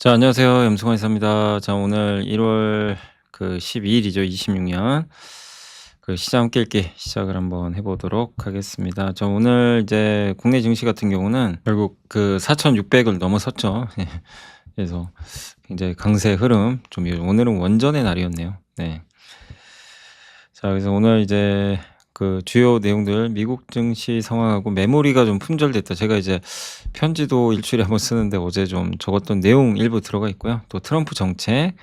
자, 안녕하세요. 염승환 이사입니다. 자, 오늘 1월 12일이죠. 26년 시장 깨기 시작을 한번 해보도록 하겠습니다. 저 오늘 이제 국내 증시 같은 경우는 결국 4,600을 넘어섰죠. 예. 그래서 굉장히 강세 흐름 좀 오늘은 원전의 날이었네요. 네. 자, 그래서 오늘 이제 주요 내용들 미국 증시 상황하고 메모리가 좀 품절됐다. 제가 이제 편지도 일주일에 한번 쓰는데 어제 좀 적었던 내용 일부 들어가 있고요. 또 트럼프 정책,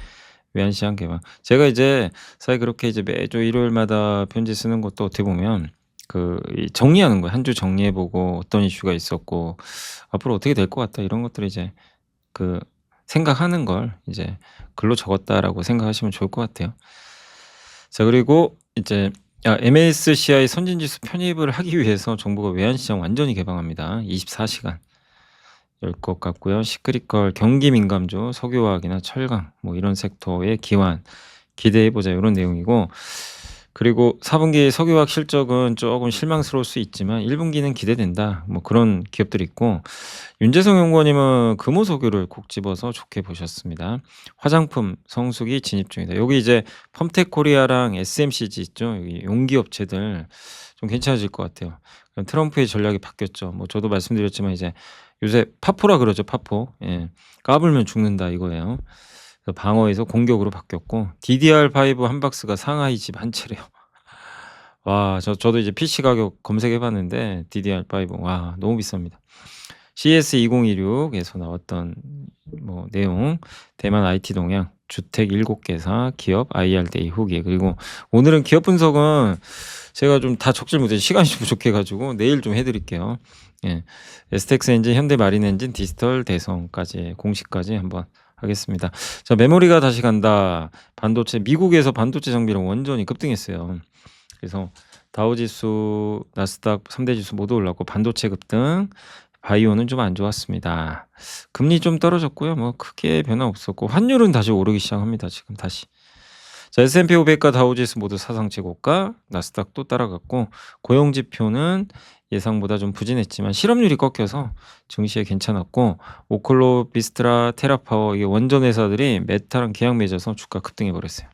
외환시장 개방. 제가 이제 사실 그렇게 이제 매주 일요일마다 편지 쓰는 것도 어떻게 보면 이 정리하는 거예요. 한 주 정리해 보고 어떤 이슈가 있었고 앞으로 어떻게 될 것 같다 이런 것들을 이제 그 생각하는 걸 이제 글로 적었다라고 생각하시면 좋을 것 같아요. 자, 그리고 이제 MSCI 선진지수 편입을 하기 위해서 정부가 외환시장 완전히 개방합니다. 24시간 열 것 같고요. 시크릿걸 경기 민감주 석유화학이나 철강 뭐 이런 섹터의 기환 기대해 보자 이런 내용이고, 그리고 4분기 석유화학 실적은 조금 실망스러울 수 있지만 1분기는 기대된다. 뭐 그런 기업들이 있고, 윤재성 연구원님은 금호석유를 콕 집어서 좋게 보셨습니다. 화장품 성수기 진입 중이다. 여기 이제 펌텍 코리아랑 SMCG 있죠. 여기 용기 업체들 좀 괜찮아질 것 같아요. 트럼프의 전략이 바뀌었죠. 뭐 저도 말씀드렸지만 이제 요새 파포라 그러죠. 파포. 예. 까불면 죽는다 이거예요. 그래서 방어에서 공격으로 바뀌었고, DDR5 한 박스가 상하이 집 한 채래요. 와, 저도 이제 PC 가격 검색해 봤는데 DDR5 와 너무 비쌉니다. CS2026에서 나왔던 뭐 내용, 대만 IT 동향, 주택 7개사, 기업 IR데이 후기, 그리고 오늘은 기업 분석은 제가 좀 다 적질 못해서 시간이 좀 부족해 가지고 내일 좀 해 드릴게요. 예. STX 엔진, 현대 마린 엔진, 디지털 대성까지 공시까지 한번 하겠습니다. 자, 메모리가 다시 간다. 반도체, 미국에서 반도체 장비랑 완전히 급등했어요. 그래서 다우지수, 나스닥 3대 지수 모두 올랐고 반도체 급등, 바이오는 좀 안 좋았습니다. 금리 좀 떨어졌고요. 뭐 크게 변화 없었고, 환율은 다시 오르기 시작합니다. 지금 다시. 자, S&P 500과 다우지수 모두 사상 최고가, 나스닥도 따라갔고, 고용 지표는 예상보다 좀 부진했지만 실업률이 꺾여서 증시에 괜찮았고, 오클로, 비스트라, 테라파워 이게 원전 회사들이 메타랑 계약 맺어서 주가 급등해 버렸어요.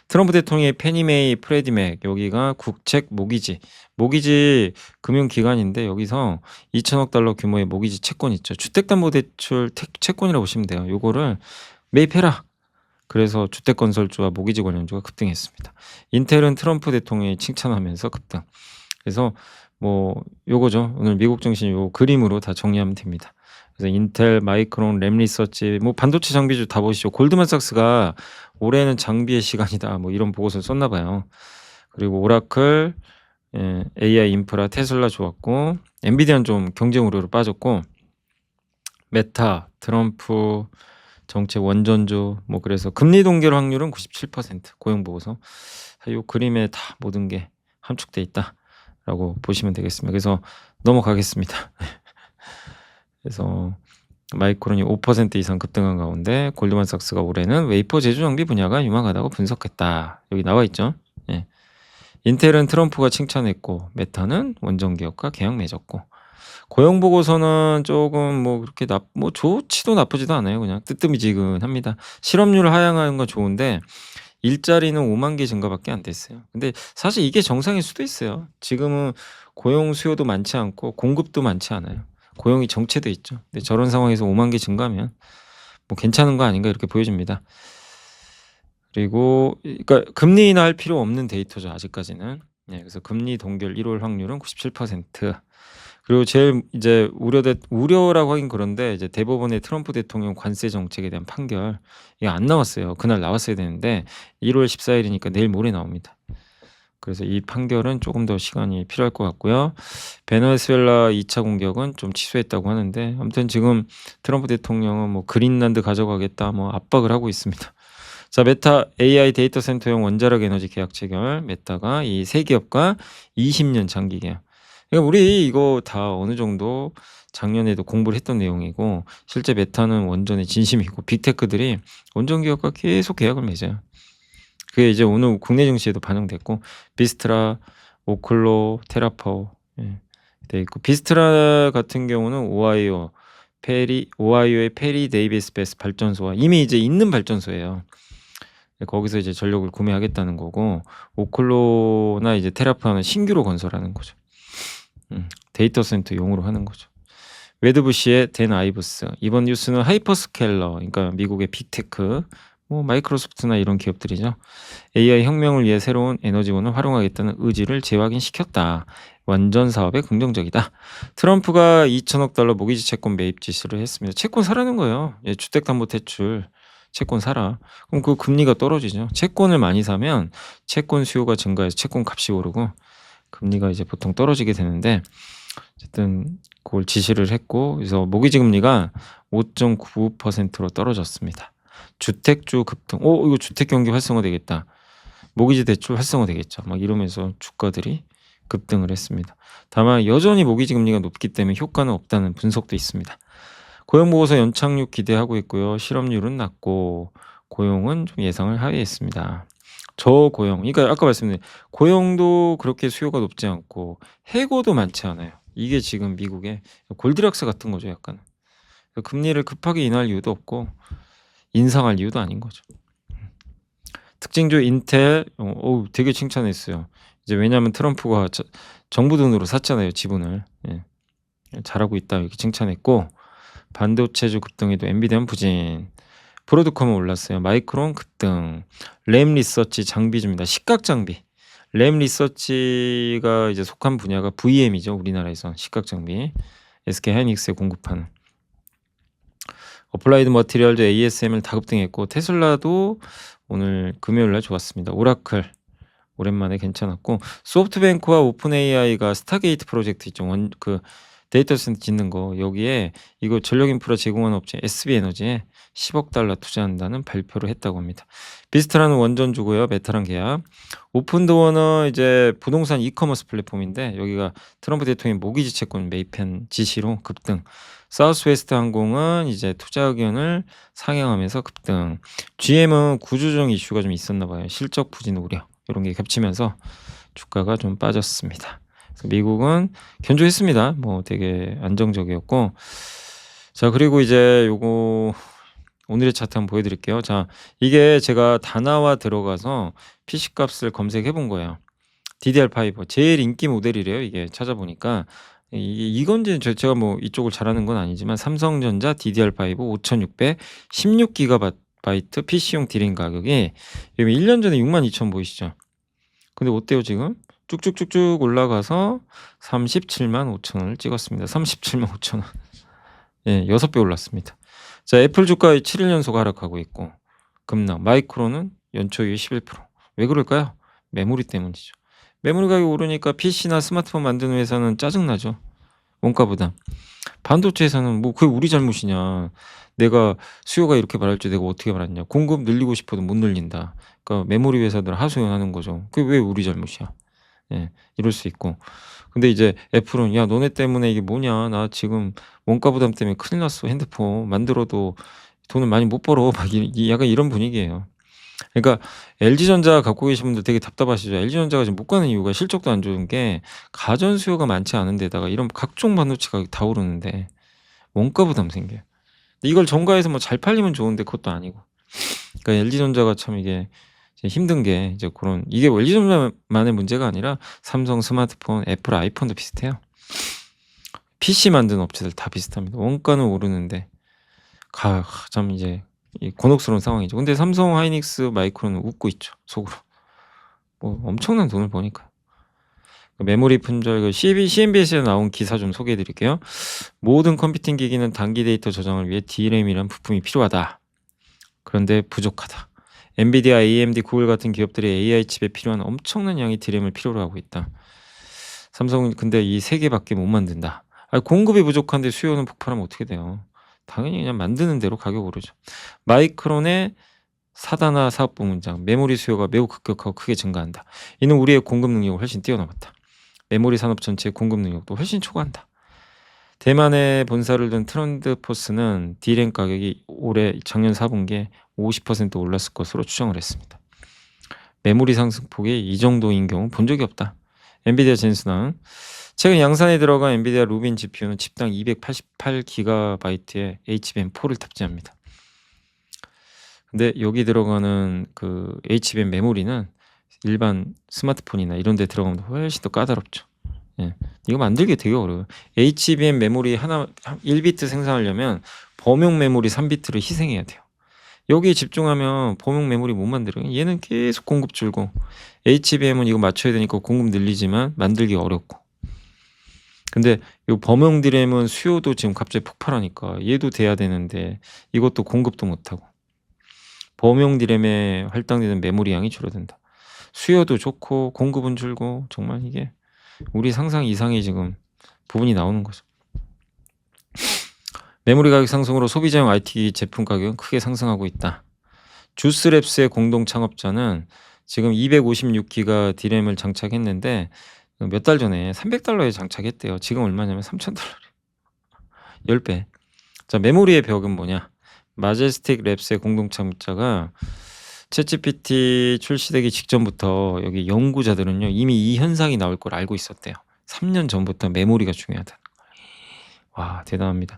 트럼프 대통령의 페니메이, 프레디맥 여기가 국책 모기지 금융기관인데 여기서 2천억 달러 규모의 모기지 채권 있죠. 주택담보대출 채권이라고 보시면 돼요. 요거를 매입해라. 그래서 주택건설주와 모기지 관련주가 급등했습니다. 인텔은 트럼프 대통령이 칭찬하면서 급등. 그래서 뭐 요거죠. 오늘 미국 증시 요 그림으로 다 정리하면 됩니다. 그래서 인텔, 마이크론, 램리서치 뭐 반도체 장비주 다 보시죠. 골드만삭스가 올해는 장비의 시간이다 뭐 이런 보고서를 썼나 봐요. 그리고 오라클, AI 인프라, 테슬라 좋았고, 엔비디아는 좀 경쟁 우려로 빠졌고, 메타, 트럼프 정책 원전주 뭐 그래서 금리 동결 확률은 97% 고용 보고서. 요 그림에 다 모든 게 함축돼 있다라고 보시면 되겠습니다. 그래서 넘어가겠습니다. 그래서 마이크론이 5% 이상 급등한 가운데 골드만삭스가 올해는 웨이퍼 제조 장비 분야가 유망하다고 분석했다. 여기 나와 있죠. 예. 인텔은 트럼프가 칭찬했고, 메타는 원전 기업과 계약 맺었고, 고용 보고서는 조금 뭐 그렇게 뭐 좋지도 나쁘지도 않아요. 그냥 뜨뜻미지근합니다. 실업률 하향하는 건 좋은데 일자리는 5만 개 증가밖에 안 됐어요. 근데 사실 이게 정상일 수도 있어요. 지금은 고용 수요도 많지 않고 공급도 많지 않아요. 고용이 정체돼 있죠. 근데 저런 상황에서 5만 개 증가하면 뭐 괜찮은 거 아닌가 이렇게 보여집니다. 그리고 그러니까 금리 인하할 필요 없는 데이터죠, 아직까지는. 네, 그래서 금리 동결 1월 확률은 97%. 그리고 제일 이제 우려라고 하긴 그런데 이제 대법원의 트럼프 대통령 관세 정책에 대한 판결 이게 안 나왔어요. 그날 나왔어야 되는데 1월 14일이니까 내일 모레 나옵니다. 그래서 이 판결은 조금 더 시간이 필요할 것 같고요. 베네수엘라 2차 공격은 좀 취소했다고 하는데, 아무튼 지금 트럼프 대통령은 뭐 그린란드 가져가겠다 뭐 압박을 하고 있습니다. 자, 메타 AI 데이터 센터용 원자력 에너지 계약 체결. 메타가 이 세 기업과 20년 장기 계약. 그러니까 우리 이거 다 어느 정도 작년에도 공부를 했던 내용이고, 실제 메타는 원전의 진심이고 빅테크들이 원전 기업과 계속 계약을 맺어요. 그게 이제 오늘 국내 증시에도 반영됐고, 비스트라, 오클로, 테라파워 돼 있고, 비스트라 같은 경우는 오하이오 오하이오의 페리 데이비스 베스 발전소와 이미 이제 있는 발전소예요. 거기서 이제 전력을 구매하겠다는 거고 오클로나 이제 테라파는 신규로 건설하는 거죠. 데이터 센터용으로 하는 거죠. 웨드부시의 댄 아이브스. 이번 뉴스는 하이퍼스케일러, 그러니까 미국의 빅테크, 뭐 마이크로소프트나 이런 기업들이죠. AI 혁명을 위해 새로운 에너지원을 활용하겠다는 의지를 재확인시켰다. 완전 사업에 긍정적이다. 트럼프가 2천억 달러 모기지 채권 매입 지시를 했습니다. 채권 사라는 거예요. 예, 주택담보대출 채권 사라. 그럼 그 금리가 떨어지죠. 채권을 많이 사면 채권 수요가 증가해서 채권 값이 오르고 금리가 이제 보통 떨어지게 되는데 어쨌든 그걸 지시를 했고 그래서 모기지 금리가 5.9%로 떨어졌습니다. 주택주 급등. 이거 주택 경기 활성화 되겠다. 모기지 대출 활성화 되겠죠. 막 이러면서 주가들이 급등을 했습니다. 다만 여전히 모기지 금리가 높기 때문에 효과는 없다는 분석도 있습니다. 고용 보고서 연착륙 기대하고 있고요. 실업률은 낮고 고용은 좀 예상을 하회했습니다. 저고용. 그러니까 아까 말씀드린 고용도 그렇게 수요가 높지 않고 해고도 많지 않아요. 이게 지금 미국의 골디락스 같은 거죠, 약간. 금리를 급하게 인하할 이유도 없고 인상할 이유도 아닌 거죠. 특징주 인텔 되게 칭찬했어요. 이제 왜냐하면 트럼프가 정부 돈으로 샀잖아요, 지분을. 예. 잘하고 있다 이렇게 칭찬했고 반도체주 급등에도 엔비디아는 부진. 브로드컴은 올랐어요. 마이크론 급등. 램 리서치 장비주입니다. 시각 장비. 램 리서치가 이제 속한 분야가 VM이죠. 우리나라에서 시각 장비. SK 하이닉스에 공급하는. 어플라이드 머티리얼도 ASML 다 급등했고 테슬라도 오늘 금요일 날 좋았습니다. 오라클 오랜만에 괜찮았고 소프트뱅크와 오픈 AI가 스타게이트 프로젝트 있죠. 그 데이터 센터 짓는 거 여기에 이거 전력 인프라 제공하는 업체 SB에너지에 10억 달러 투자한다는 발표를 했다고 합니다. 비스트라는 원전주고요. 메타랑 계약. 오픈도어는 이제 부동산 이커머스 플랫폼인데 여기가 트럼프 대통령이 모기지 채권 매입한 지시로 급등. 사우스웨스트 항공은 이제 투자 의견을 상향하면서 급등. GM은 구조조정 이슈가 좀 있었나 봐요. 실적 부진 우려 이런 게 겹치면서 주가가 좀 빠졌습니다. 그래서 미국은 견조했습니다. 뭐 되게 안정적이었고 자 그리고 이제 요거 오늘의 차트 한번 보여드릴게요. 자 이게 제가 다나와 들어가서 PC 값을 검색해 본 거예요. DDR5 제일 인기 모델이래요. 이게 찾아보니까 이건 이제 제가 뭐 이쪽을 잘하는 건 아니지만 삼성전자 DDR5 5600 16GB PC용 D램 가격이 1년 전에 62,000 보이시죠? 근데 어때요 지금? 쭉쭉쭉쭉 올라가서 375,000원을 찍었습니다. 375,000원. 예, 6배 올랐습니다. 자, 애플 주가 7일 연속 하락하고 있고 급락. 마이크론은 연초 이후 11%. 왜 그럴까요? 메모리 때문이죠. 메모리 가격이 오르니까 PC나 스마트폰 만드는 회사는 짜증나죠. 원가 부담. 반도체 회사는 뭐 그게 우리 잘못이냐. 내가 수요가 이렇게 말할 줄 내가 어떻게 말았냐. 공급 늘리고 싶어도 못 늘린다. 그러니까 메모리 회사들 하소연하는 거죠. 그게 왜 우리 잘못이야. 예, 이럴 수 있고. 근데 이제 애플은 야 너네 때문에 이게 뭐냐. 나 지금 원가 부담 때문에 큰일 났어. 핸드폰 만들어도 돈을 많이 못 벌어. 막 약간 이런 분위기예요. 그러니까 LG전자 갖고 계신 분들 되게 답답하시죠. LG전자가 지금 못 가는 이유가 실적도 안 좋은 게 가전 수요가 많지 않은 데다가 이런 각종 반도체 가격이 다 오르는데 원가 부담 생겨요. 근데 이걸 정가에서 뭐 잘 팔리면 좋은데 그것도 아니고. 그러니까 LG전자가 참 이게 힘든 게 이제 그런 이게 LG전자만의 문제가 아니라 삼성 스마트폰, 애플 아이폰도 비슷해요. PC 만드는 업체들 다 비슷합니다. 원가는 오르는데 참 이제 곤혹스러운 상황이죠. 근데 삼성 하이닉스 마이크론은 웃고 있죠. 속으로. 뭐 엄청난 돈을 버니까. 메모리 품절 CNBC에 나온 기사 좀 소개해 드릴게요. 모든 컴퓨팅 기기는 단기 데이터 저장을 위해 DRAM이란 부품이 필요하다. 그런데 부족하다. 엔비디아, AMD, 구글 같은 기업들이 AI 칩에 필요한 엄청난 양의 DRAM을 필요로 하고 있다. 삼성은 근데 이 3개밖에 못 만든다. 공급이 부족한데 수요는 폭발하면 어떻게 돼요? 당연히 그냥 만드는 대로 가격 오르죠. 마이크론의 사다나 사업부문장 메모리 수요가 매우 급격하고 크게 증가한다. 이는 우리의 공급 능력을 훨씬 뛰어넘었다. 메모리 산업 전체의 공급 능력도 훨씬 초과한다. 대만의 본사를 둔 트렌드포스는 D램 가격이 올해 작년 4분기에 50% 올랐을 것으로 추정을 했습니다. 메모리 상승폭이 이 정도인 경우 본 적이 없다. 엔비디아 젠슨은 최근 양산에 들어간 엔비디아 루빈 GPU는 칩당 288GB의 HBM4를 탑재합니다. 근데 여기 들어가는 그 HBM 메모리는 일반 스마트폰이나 이런 데 들어가면 훨씬 더 까다롭죠. 예. 이거 만들기 되게 어려워요. HBM 메모리 하나 1비트 생산하려면 범용 메모리 3비트를 희생해야 돼요. 여기에 집중하면 범용 메모리 못 만들어요. 얘는 계속 공급 줄고, HBM은 이거 맞춰야 되니까 공급 늘리지만 만들기 어렵고. 근데 요 범용 DRAM은 수요도 지금 갑자기 폭발하니까 얘도 돼야 되는데 이것도 공급도 못하고, 범용 DRAM에 할당되는 메모리 양이 줄어든다. 수요도 좋고 공급은 줄고, 정말 이게 우리 상상 이상의 지금 부분이 나오는 거죠. 메모리 가격 상승으로 소비자용 IT 제품 가격은 크게 상승하고 있다. 주스랩스의 공동 창업자는 지금 256기가 DRAM을 장착했는데 몇 달 전에 $300에 장착했대요. 지금 얼마냐면 $3,000. 10배. 자, 메모리의 벽은 뭐냐? 마제스틱 랩스의 공동 창업자가 챗GPT 출시되기 직전부터 여기 연구자들은요, 이미 이 현상이 나올 걸 알고 있었대요. 3년 전부터 메모리가 중요하다. 와, 대단합니다.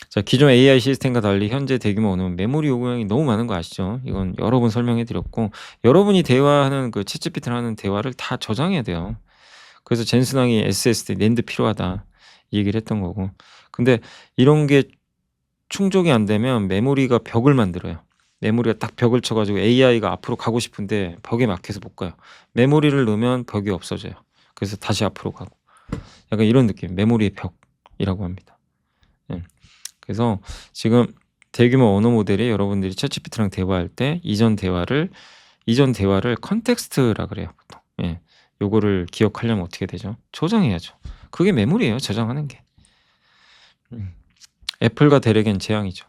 자, 기존 AI 시스템과 달리 현재 대규모 언어는 메모리 요구량이 너무 많은 거 아시죠? 이건 여러 번 설명해 드렸고, 여러분이 대화하는 그 챗GPT랑 하는 대화를 다 저장해야 돼요. 그래서 젠슨왕이 SSD, 낸드 필요하다 이 얘기를 했던 거고. 근데 이런 게 충족이 안 되면 메모리가 벽을 만들어요. 메모리가 딱 벽을 쳐가지고 AI가 앞으로 가고 싶은데 벽에 막혀서 못 가요. 메모리를 넣으면 벽이 없어져요. 그래서 다시 앞으로 가고. 약간 이런 느낌, 메모리의 벽이라고 합니다. 예. 그래서 지금 대규모 언어 모델이 여러분들이 챗GPT랑 대화할 때 이전 대화를 컨텍스트라 그래요, 보통. 예. 요거를 기억하려면 어떻게 되죠? 저장해야죠. 그게 메모리예요, 저장하는 게. 애플과 대력엔 재앙이죠.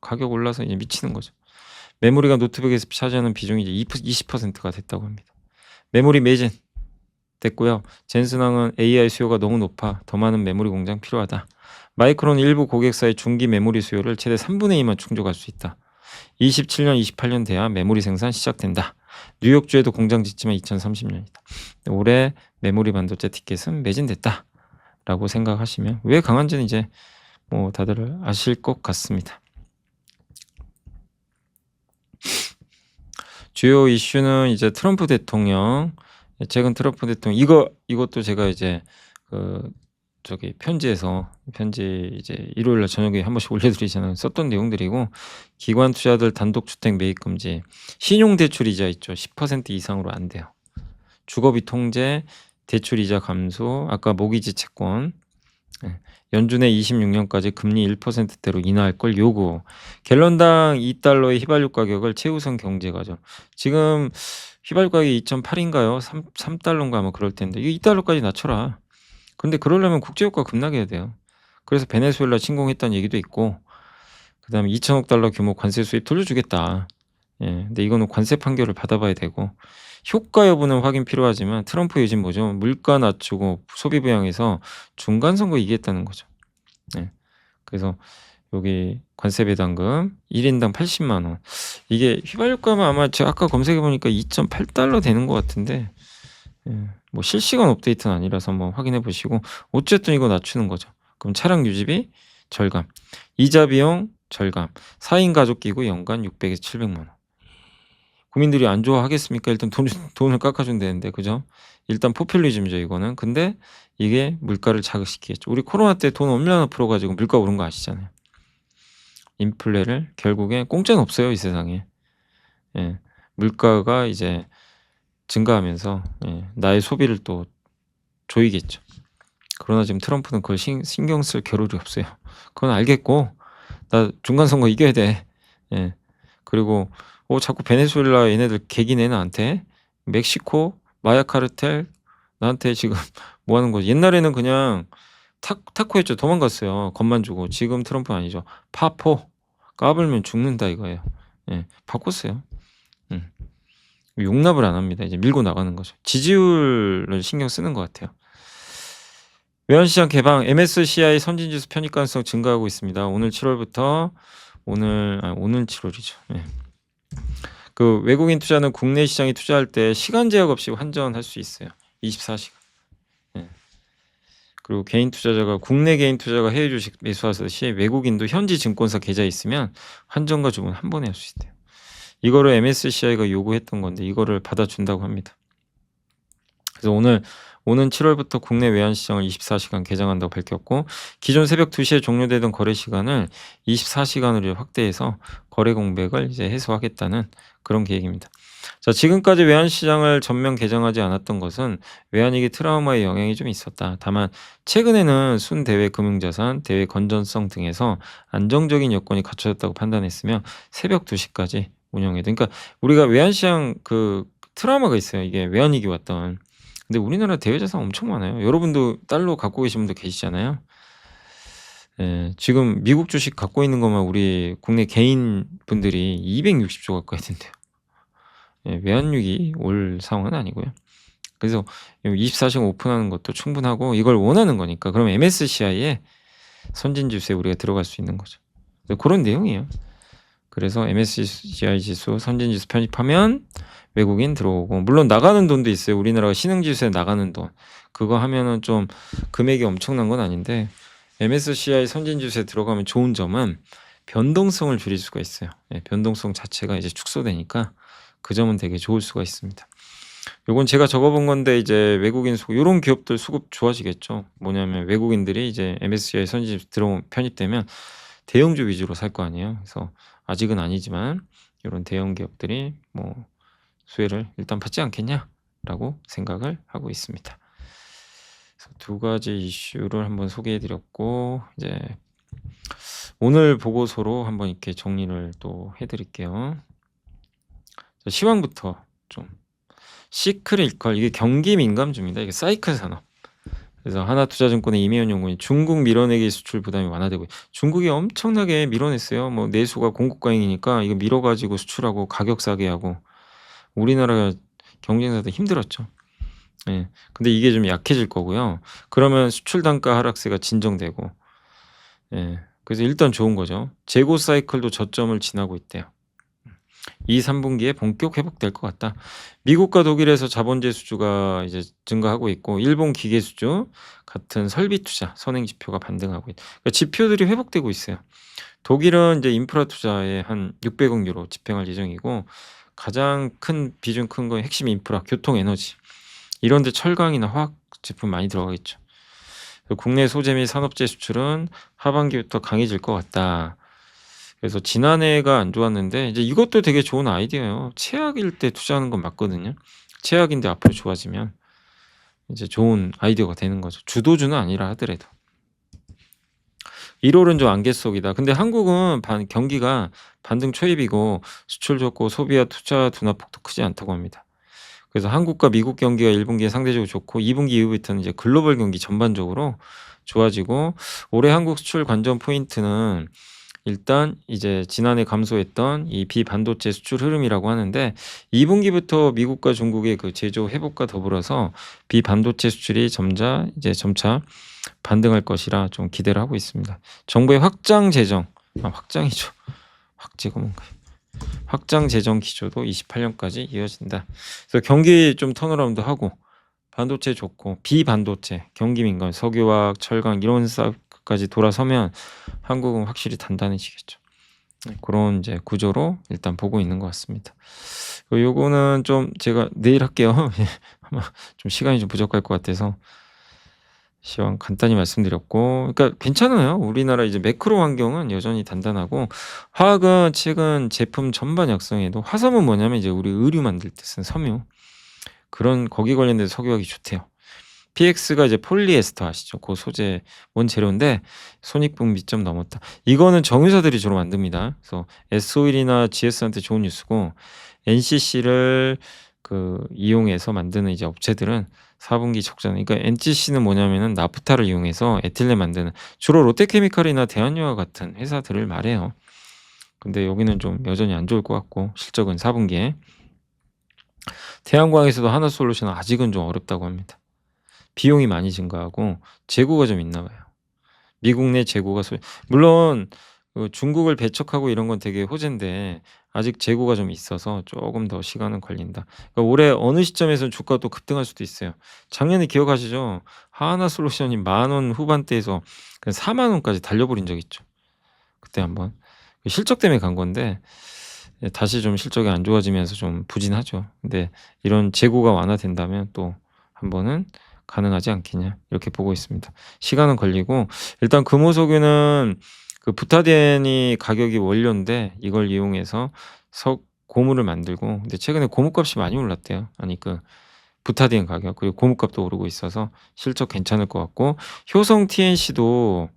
가격 올라서 이제 미치는 거죠. 메모리가 노트북에서 차지하는 비중이 이제 20%가 됐다고 합니다. 메모리 매진 됐고요. 젠슨왕은 AI 수요가 너무 높아 더 많은 메모리 공장 필요하다. 마이크론 일부 고객사의 중기 메모리 수요를 최대 3분의 2만 충족할 수 있다. 27년, 28년 돼야 메모리 생산 시작된다. 뉴욕주에도 공장 짓지만 2030년이다. 올해 메모리 반도체 티켓은 매진됐다 라고 생각하시면, 왜 강한지는 이제 뭐 다들 아실 것 같습니다. 주요 이슈는 이제 트럼프 대통령, 최근 트럼프 대통령 이것도 제가 이제 편지 이제 일요일 날 저녁에 한 번씩 올려드리잖아요. 썼던 내용들이고, 기관 투자들 단독 주택 매입 금지, 신용 대출 이자 있죠. 10% 이상으로 안 돼요. 주거비 통제, 대출 이자 감소, 아까 모기지 채권, 연준에 26년까지 금리 1%대로 인하할 걸 요구, 갤런당 $2의 휘발유 가격을 최우선 경제가죠. 지금 휘발유 가격이 2.8인가요? 3달러인가 아마 그럴 텐데, 이거 $2까지 낮춰라. 근데 그러려면 국제유가 급락해야 돼요. 그래서 베네수엘라 침공했다는 얘기도 있고, 그 다음에 $2,000억 규모 관세 수입 돌려주겠다. 예, 근데 이거는 관세 판결을 받아봐야 되고, 효과 여부는 확인 필요하지만 트럼프 요즘 뭐죠? 물가 낮추고 소비 부양해서 중간 선거 이기겠다는 거죠. 예, 그래서 여기 관세 배당금 1인당 80만 원. 이게 휘발유가면 아마 제가 아까 검색해 보니까 $2.8 되는 것 같은데, 예, 뭐 실시간 업데이트는 아니라서 한번 확인해 보시고, 어쨌든 이거 낮추는 거죠. 그럼 차량 유지비 절감, 이자 비용 절감, 4인 가족 기구 연간 600에서 700만 원. 국민들이 안 좋아하겠습니까? 일단 돈을 깎아준다는데, 그죠? 일단 포퓰리즘이죠, 이거는. 근데 이게 물가를 자극시키겠죠. 우리 코로나 때 돈 얼마나 풀어가지고 물가 오른 거 아시잖아요. 인플레를 결국에 공짜는 없어요, 이 세상에. 예, 물가가 이제 증가하면서 나의 소비를 또 조이겠죠. 그러나 지금 트럼프는 그걸 신경 쓸 겨를이 없어요. 그건 알겠고, 나 중간선거 이겨야 돼. 예. 그리고 자꾸 베네수엘라 얘네들 개기네 나한테, 멕시코 마약 카르텔 나한테 지금 뭐 하는 거지? 옛날에는 그냥 타코했죠. 도망갔어요. 겁만 주고. 지금 트럼프는 아니죠. 파포 까불면 죽는다 이거예요. 예, 바꿨어요. 용납을 안 합니다. 이제 밀고 나가는 거죠. 지지율을 신경 쓰는 것 같아요. 외환시장 개방, MSCI 선진지수 편입 가능성 증가하고 있습니다. 오늘 7월부터 오늘 7월이죠. 예. 그 외국인 투자는 국내 시장에 투자할 때 시간 제약 없이 환전할 수 있어요. 24시간. 예. 그리고 국내 개인 투자가 해외 주식 매수하듯이 외국인도 현지 증권사 계좌에 있으면 환전과 주문 한 번에 할 수 있대요. 이거를 MSCI가 요구했던 건데 이거를 받아준다고 합니다. 그래서 오는 7월부터 국내 외환 시장을 24시간 개장한다고 밝혔고, 기존 새벽 2시에 종료되던 거래 시간을 24시간으로 확대해서 거래 공백을 이제 해소하겠다는 그런 계획입니다. 자, 지금까지 외환 시장을 전면 개장하지 않았던 것은 외환위기 트라우마의 영향이 좀 있었다. 다만 최근에는 순대외 금융자산, 대외 건전성 등에서 안정적인 여건이 갖춰졌다고 판단했으며 새벽 2시까지 운영해도, 그러니까 우리가 외환 시장 트라우마가 있어요. 이게 외환위기 왔던. 근데 우리나라 대외자산 엄청 많아요. 여러분도 달러 갖고 계신 분도 계시잖아요. 예, 지금 미국 주식 갖고 있는 것만 우리 국내 개인 분들이 260조 가까이 된대요. 예, 외환위기 올 상황은 아니고요. 그래서 24시간 오픈하는 것도 충분하고 이걸 원하는 거니까, 그럼 MSCI에 선진지수에 우리가 들어갈 수 있는 거죠. 그런 내용이에요. 그래서 MSCI 지수 선진지수 편입하면 외국인 들어오고, 물론 나가는 돈도 있어요. 우리나라가 신흥지수에 나가는 돈, 그거 하면은 좀 금액이 엄청난 건 아닌데, MSCI 선진지수에 들어가면 좋은 점은 변동성을 줄일 수가 있어요. 예, 변동성 자체가 이제 축소되니까 그 점은 되게 좋을 수가 있습니다. 요건 제가 적어본 건데, 이제 외국인 수급, 요런 기업들 수급 좋아지겠죠. 뭐냐면 외국인들이 이제 MSCI 선진지수 편입되면 대형주 위주로 살 거 아니에요. 그래서 아직은 아니지만 이런 대형 기업들이 뭐 수혜를 일단 받지 않겠냐라고 생각을 하고 있습니다. 그래서 두 가지 이슈를 한번 소개해 드렸고, 이제 오늘 보고서로 한번 이렇게 정리를 또 해 드릴게요. 시황부터 좀. 시크릿 이퀄, 이게 경기 민감주입니다. 이게 사이클 산업. 그래서 하나투자증권의 이미연 연구원이 중국 밀어내기 수출 부담이 완화되고, 중국이 엄청나게 밀어냈어요. 뭐 내수가 공급 과잉이니까 이거 밀어가지고 수출하고 가격 싸게 하고 우리나라 경쟁사도 힘들었죠. 예. 근데 이게 좀 약해질 거고요. 그러면 수출 단가 하락세가 진정되고, 예. 그래서 일단 좋은 거죠. 재고 사이클도 저점을 지나고 있대요. 2, 3분기에 본격 회복될 것 같다. 미국과 독일에서 자본재 수주가 이제 증가하고 있고, 일본 기계 수주 같은 설비 투자 선행 지표가 반등하고 있다. 그러니까 지표들이 회복되고 있어요. 독일은 이제 인프라 투자에 한 600억 유로 집행할 예정이고, 가장 큰 비중 큰 건 핵심 인프라, 교통, 에너지, 이런데 철강이나 화학 제품 많이 들어가겠죠. 국내 소재 및 산업재 수출은 하반기부터 강해질 것 같다. 그래서 지난해가 안 좋았는데 이제 이것도 되게 좋은 아이디어예요. 최악일 때 투자하는 건 맞거든요. 최악인데 앞으로 좋아지면 이제 좋은 아이디어가 되는 거죠. 주도주는 아니라 하더라도. 1월은 좀 안개 속이다. 근데 한국은 경기가 반등 초입이고 수출 좋고 소비와 투자 둔화폭도 크지 않다고 합니다. 그래서 한국과 미국 경기가 1분기에 상대적으로 좋고 2분기 이후부터는 이제 글로벌 경기 전반적으로 좋아지고, 올해 한국 수출 관전 포인트는 일단 이제 지난해 감소했던 이 비반도체 수출 흐름이라고 하는데, 2분기부터 미국과 중국의 그 제조 회복과 더불어서 비반도체 수출이 점차 반등할 것이라 좀 기대를 하고 있습니다. 정부의 확장이죠. 확재가 뭔가요? 확장 재정 기조도 28년까지 이어진다. 그래서 경기 좀 턴어라운드 하고, 반도체 좋고 비반도체 경기 민감, 석유화학, 철강 이런 사업까지 돌아서면 한국은 확실히 단단해지겠죠. 그런 이제 구조로 일단 보고 있는 것 같습니다. 요거는 좀 제가 내일 할게요. 아마 좀 시간이 좀 부족할 것 같아서 시황 간단히 말씀드렸고, 그러니까 괜찮아요. 우리나라 이제 매크로 환경은 여전히 단단하고, 화학은 최근 제품 전반 약성에도, 화섬은 뭐냐면 이제 우리 의류 만들 때 쓴 섬유, 그런 거기 관련된 석유화학이 좋대요. PX가 이제 폴리에스터 아시죠? 그 소재 원재료인데 손익분기점 넘었다. 이거는 정유사들이 주로 만듭니다. 그래서 S-오일이나 GS한테 좋은 뉴스고, NCC를 이용해서 만드는 이제 업체들은 4분기 적자는, 그러니까 NCC는 뭐냐면은 나프타를 이용해서 에틸렌 만드는, 주로 롯데케미칼이나 대한유화 같은 회사들을 말해요. 근데 여기는 좀 여전히 안 좋을 것 같고, 실적은 4분기에. 태양광에서도 하나솔루션은 아직은 좀 어렵다고 합니다. 비용이 많이 증가하고 재고가 좀 있나 봐요. 미국 내 재고가 물론 중국을 배척하고 이런 건 되게 호재인데 아직 재고가 좀 있어서 조금 더 시간은 걸린다. 그러니까 올해 어느 시점에서는 주가가 또 급등할 수도 있어요. 작년에 기억하시죠? 하나솔루션이 10,000원 후반대에서 그냥 40,000원까지 달려버린 적이 있죠. 그때 한번. 실적 때문에 간 건데 다시 좀 실적이 안 좋아지면서 좀 부진하죠. 근데 이런 재고가 완화된다면 또 한번은 가능하지 않겠냐 이렇게 보고 있습니다. 시간은 걸리고 일단 금호석유는 그 부타디엔이 가격이 원료인데 이걸 이용해서 고무를 만들고 근데 최근에 고무값이 많이 올랐대요. 아니 그 부타디엔 가격 그리고 고무값도 오르고 있어서 실적 괜찮을 것 같고 효성 TNC도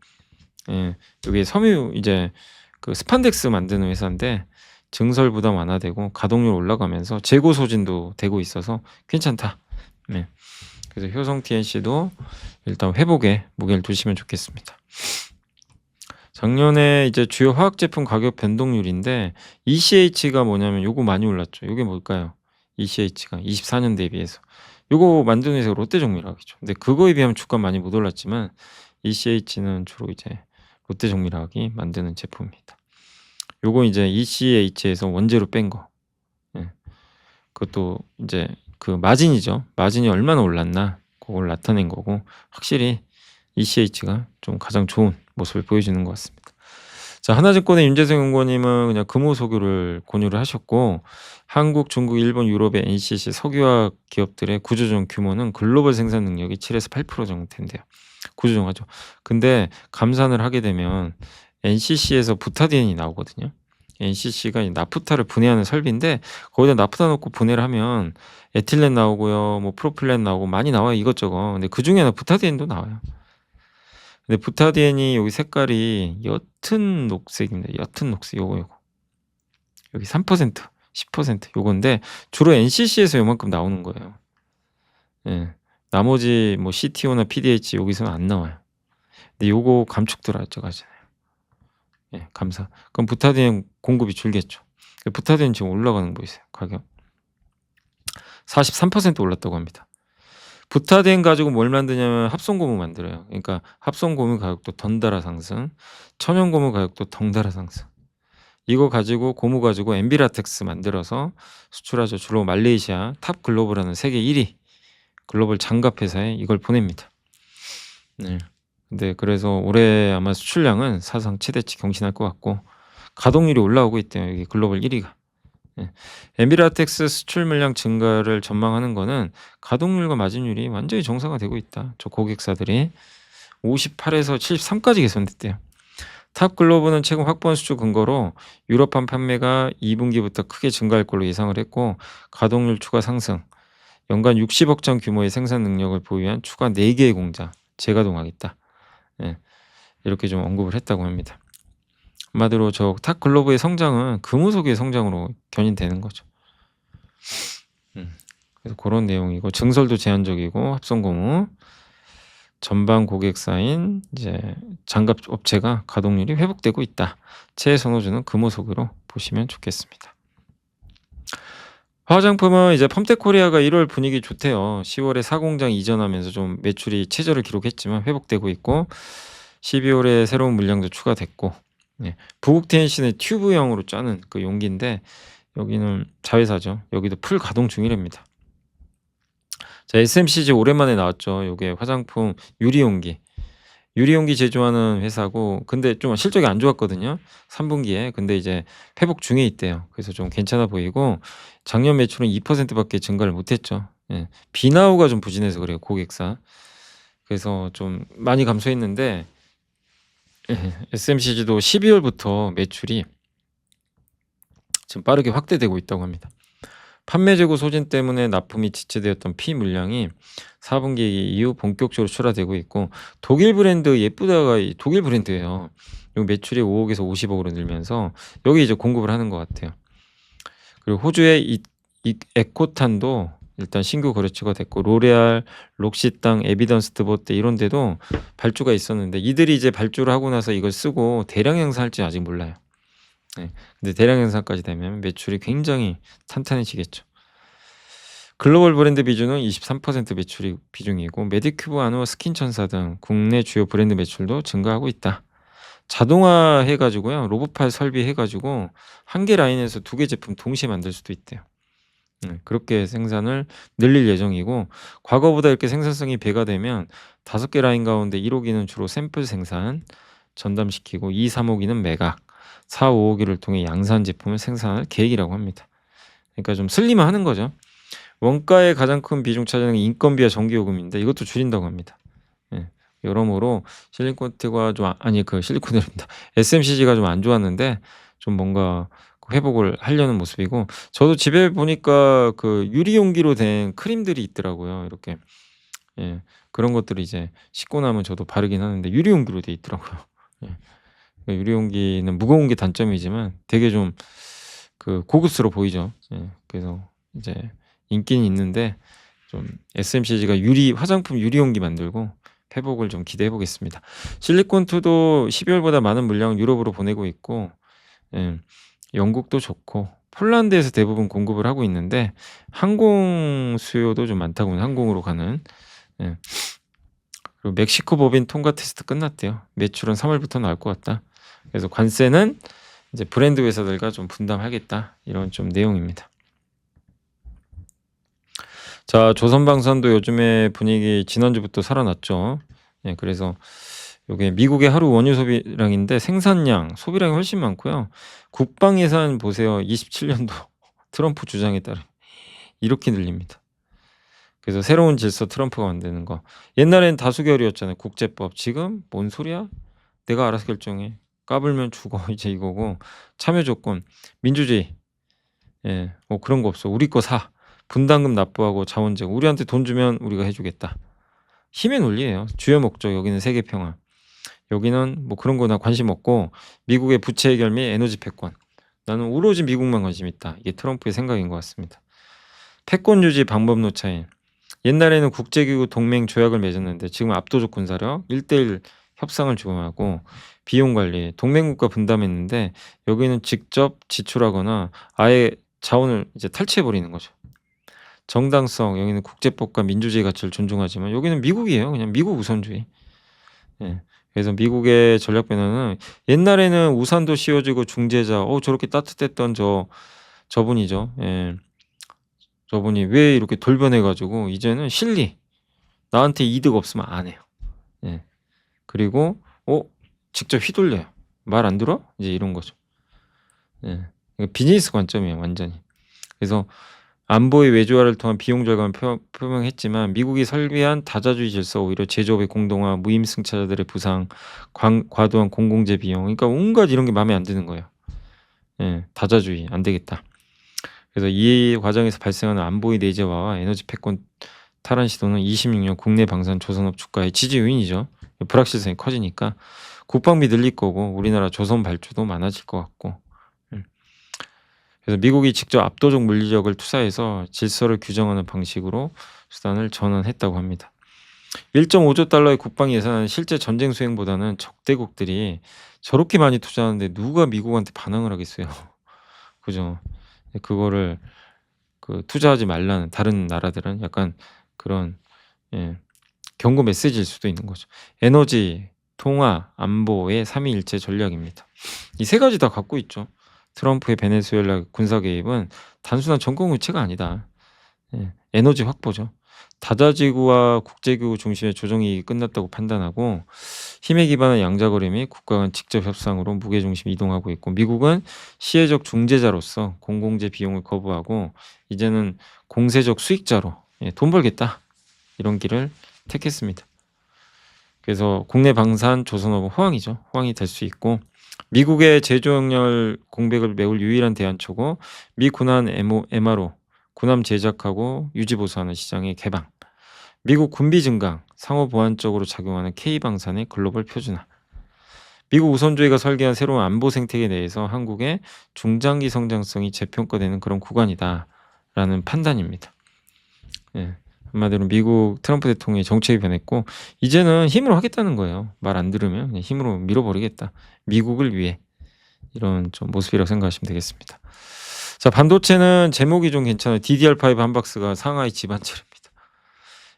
여기 섬유 이제 그 스판덱스 만드는 회사인데 증설 부담 완화되고 가동률 올라가면서 재고 소진도 되고 있어서 괜찮다. 그래서 효성 TNC도 일단 회복에 무게를 두시면 좋겠습니다. 작년에 이제 주요 화학 제품 가격 변동률인데 ECH가 뭐냐면 요거 많이 올랐죠. 요게 뭘까요? ECH가 24년 대비해서 요거 만드는 회사가 롯데정밀화학이죠. 근데 그거에 비하면 주가 많이 못 올랐지만 ECH는 주로 이제 롯데정밀화학이 만드는 제품입니다. 요거 이제 ECH에서 원재료 뺀 거. 그것도 이제 그 마진이죠. 마진이 얼마나 올랐나 그걸 나타낸 거고 확실히 ECH가 좀 가장 좋은 모습을 보여주는 것 같습니다. 자, 하나증권의 윤재성 연구원님은 그냥 금호석유를 권유를 하셨고 한국, 중국, 일본, 유럽의 NCC 석유화학 기업들의 구조조정 규모는 글로벌 생산 능력이 7에서 8% 정도 된대요. 구조조정하죠. 근데 감산을 하게 되면 NCC에서 부타디엔이 나오거든요. NCC가 나프타를 분해하는 설비인데 거기다 나프타 넣고 분해를 하면 에틸렌 나오고요. 뭐 프로필렌 나오고 많이 나와요. 이것저것. 근데 그중에는 부타디엔도 나와요. 근데 부타디엔이 여기 색깔이 옅은 녹색입니다. 옅은 녹색 요거. 여기 3% 10% 요건데 주로 NCC에서 요만큼 나오는 거예요. 나머지 뭐 CTO나 PDH 여기서는 안 나와요. 근데 요거 감축 들어가잖아요. 감사. 그럼 부타디엔 공급이 줄겠죠. 부타디엔 지금 올라가는 거 보이세요. 가격 43% 올랐다고 합니다. 부타디엔 가지고 뭘 만드냐면 합성고무 만들어요. 그러니까 합성고무 가격도 덩달아 상승, 천연고무 가격도 덩달아 상승. 이거 가지고 고무 가지고 엔비라텍스 만들어서 수출하죠. 주로 말레이시아 탑 글로벌하는 세계 1위 글로벌 장갑 회사에 이걸 보냅니다. 근데 그래서 올해 아마 수출량은 사상 최대치 경신할 것 같고 가동률이 올라오고 있대요. 여기 글로벌 1위가. 엔비라텍스 수출 물량 증가를 전망하는 거는 가동률과 마진율이 완전히 정상화되고 있다. 저 고객사들이 58에서 73까지 개선됐대요. 탑 글로벌은 최근 확보한 수출 근거로 유럽판 판매가 2분기부터 크게 증가할 걸로 예상을 했고 가동률 추가 상승, 연간 60억 장 규모의 생산 능력을 보유한 추가 4개의 공장 재가동하겠다. 이렇게 좀 언급을 했다고 합니다. 한마디로 저 탑 글로벌의 성장은 금호석유의 성장으로 견인되는 거죠. 그래서 그런 내용이고 증설도 제한적이고 합성고무 전방 고객사인 이제 장갑 업체가 가동률이 회복되고 있다. 최선호주는 금호석유로 보시면 좋겠습니다. 화장품은 이제 펌텍코리아가 1월 분위기 좋대요. 10월에 4공장 이전하면서 좀 매출이 최저를 기록했지만 회복되고 있고 12월에 새로운 물량도 추가됐고 부국 TNC는 튜브형으로 짜는 그 용기인데 여기는 자회사죠. 여기도 풀 가동 중이랍니다. 자, SMCG 오랜만에 나왔죠. 요게 화장품 유리용기. 유리용기 제조하는 회사고 근데 좀 실적이 안 좋았거든요. 3분기에. 근데 이제 회복 중에 있대요. 그래서 좀 괜찮아 보이고 작년 매출은 2% 밖에 증가를 못 했죠. 비나우가 좀 부진해서 그래요, 고객사. 그래서 좀 많이 감소했는데 SMCG도 12월부터 매출이 지금 빠르게 확대되고 있다고 합니다. 판매 재고 소진 때문에 납품이 지체되었던 피 물량이 4분기 이후 본격적으로 출하되고 있고 독일 브랜드 예쁘다가 독일 브랜드예요. 요 매출이 5억에서 50억으로 늘면서 여기 이제 공급을 하는 것 같아요. 그리고 호주의 에코탄도 일단 신규 거래처가 됐고 로레알, 록시땅, 에비던스 드보테 이런 데도 발주가 있었는데 이들이 이제 발주를 하고 나서 이걸 쓰고 대량 행사할지 아직 몰라요. 근데 대량 행사까지 되면 매출이 굉장히 탄탄해지겠죠. 글로벌 브랜드 비중은 23% 매출이 비중이고 메디큐브, 아누아, 스킨천사 등 국내 주요 브랜드 매출도 증가하고 있다. 자동화 해가지고요. 로봇팔 설비해가지고 한 개 라인에서 2개 제품 동시에 만들 수도 있대요. 그렇게 생산을 늘릴 예정이고 과거보다 이렇게 생산성이 배가 되면 5개 라인 가운데 1호기는 주로 샘플 생산, 전담시키고 2, 3호기는 매각, 4, 5호기를 통해 양산 제품을 생산할 계획이라고 합니다. 그러니까 좀 슬림화하는 거죠. 원가의 가장 큰 비중 차지하는 게 인건비와 전기요금인데 이것도 줄인다고 합니다. 예. 여러모로 실리콘트가 좀 실리콘이랍니다. SMCG가 좀 안 좋았는데 좀 뭔가 회복을 하려는 모습이고, 저도 집에 보니까 그 유리 용기로 된 크림들이 있더라고요. 이렇게 예. 그런 것들을 이제 씻고 나면 저도 바르긴 하는데 유리 용기로 돼 있더라고요. 예. 유리 용기는 무거운 게 단점이지만 되게 좀 그 고급스러워 보이죠. 예. 그래서 이제 인기는 있는데 좀 SMCG가 화장품 유리 용기 만들고 회복을 좀 기대해 보겠습니다. 실리콘2도 12월보다 많은 물량을 유럽으로 보내고 있고, 예. 영국도 좋고 폴란드에서 대부분 공급을 하고 있는데 항공 수요도 좀 많다고 합니다. 항공으로 가는. 예. 그리고 멕시코 법인 통과 테스트 끝났대요. 매출은 3월부터 나올 것 같다. 그래서 관세는 이제 브랜드 회사들과 좀 분담하겠다, 이런 좀 내용입니다. 자, 조선방산도 요즘에 분위기 지난주부터 살아났죠. 예, 그래서 요게 미국의 하루 원유 소비량인데 생산량, 소비량이 훨씬 많고요. 국방 예산 보세요. 27년도 트럼프 주장에 따라 이렇게 늘립니다. 그래서 새로운 질서 트럼프가 만드는 거. 옛날엔 다수결이었잖아요. 국제법. 지금 뭔 소리야? 내가 알아서 결정해. 까불면 죽어. 이제 이거고. 참여 조건, 민주주의. 예, 뭐 그런 거 없어. 우리 거 사. 분담금 납부하고 자원제공. 우리한테 돈 주면 우리가 해주겠다. 힘의 논리예요. 주요 목적. 여기는 세계 평화. 여기는 뭐 그런 거 나 관심 없고, 미국의 부채 해결 및 에너지 패권. 나는 오로지 미국만 관심 있다. 이게 트럼프의 생각인 것 같습니다. 패권 유지 방법 노차인. 옛날에는 국제기구 동맹 조약을 맺었는데 지금 압도적 군사력 1대1 협상을 주고하고 비용 관리 동맹국가 분담했는데 여기는 직접 지출하거나 아예 자원을 이제 탈취해 버리는 거죠. 정당성, 여기는 국제법과 민주주의 가치를 존중하지만 여기는 미국이에요. 그냥 미국 우선주의. 예. 그래서 미국의 전략 변화는, 옛날에는 우산도 씌워지고 중재자, 저렇게 따뜻했던 저분이죠. 예. 저분이 왜 이렇게 돌변해가지고 이제는 실리, 나한테 이득 없으면 안 해요. 예. 그리고 직접 휘둘려요. 말 안 들어? 이제 이런 거죠. 예. 비즈니스 관점이에요, 완전히. 그래서 안보의 외주화를 통한 비용 절감을 표명했지만 미국이 설계한 다자주의 질서, 오히려 제조업의 공동화, 무임승차자들의 부상, 과도한 공공재 비용, 그러니까 온갖 이런 게 마음에 안 드는 거예요. 예. 다자주의 안 되겠다. 그래서 이 과정에서 발생하는 안보의 내재화와 에너지 패권 탈환 시도는 26년 국내 방산 조선업 주가의 지지 요인이죠. 불확실성이 커지니까 국방비 늘릴 거고 우리나라 조선 발주도 많아질 것 같고. 그래서 미국이 직접 압도적 물리력을 투사해서 질서를 규정하는 방식으로 수단을 전환했다고 합니다. 1.5조 달러의 국방 예산은 실제 전쟁 수행보다는 적대국들이 저렇게 많이 투자하는데 누가 미국한테 반항을 하겠어요. 그죠? 그거를 투자하지 말라는, 다른 나라들은 약간 그런 경고 메시지일 수도 있는 거죠. 에너지, 통화, 안보의 삼위일체 전략입니다. 이 세 가지 다 갖고 있죠. 트럼프의 베네수엘라 군사 개입은 단순한 정권 교체가 아니다. 에너지 확보죠. 다자지구와 국제기구 중심의 조정이 끝났다고 판단하고 힘에 기반한 양자거래 및 국가 간 직접 협상으로 무게중심이 이동하고 있고, 미국은 시혜적 중재자로서 공공재 비용을 거부하고 이제는 공세적 수익자로 돈 벌겠다, 이런 길을 택했습니다. 그래서 국내 방산 조선업은 호황이죠. 호황이 될 수 있고, 미국의 제조역량 공백을 메울 유일한 대안초고 미 군함 MRO, 군함 제작하고 유지 보수하는 시장의 개방, 미국 군비 증강, 상호 보완적으로 작용하는 K방산의 글로벌 표준화, 미국 우선주의가 설계한 새로운 안보 생태계 내에서 한국의 중장기 성장성이 재평가되는 그런 구간이다라는 판단입니다. 예. 한마디로 미국 트럼프 대통령의 정책이 변했고 이제는 힘으로 하겠다는 거예요. 말 안 들으면 그냥 힘으로 밀어버리겠다. 미국을 위해. 이런 좀 모습이라고 생각하시면 되겠습니다. 자, 반도체는 제목이 좀 괜찮아요. DDR5 한 박스가 상하이 집안처입니다.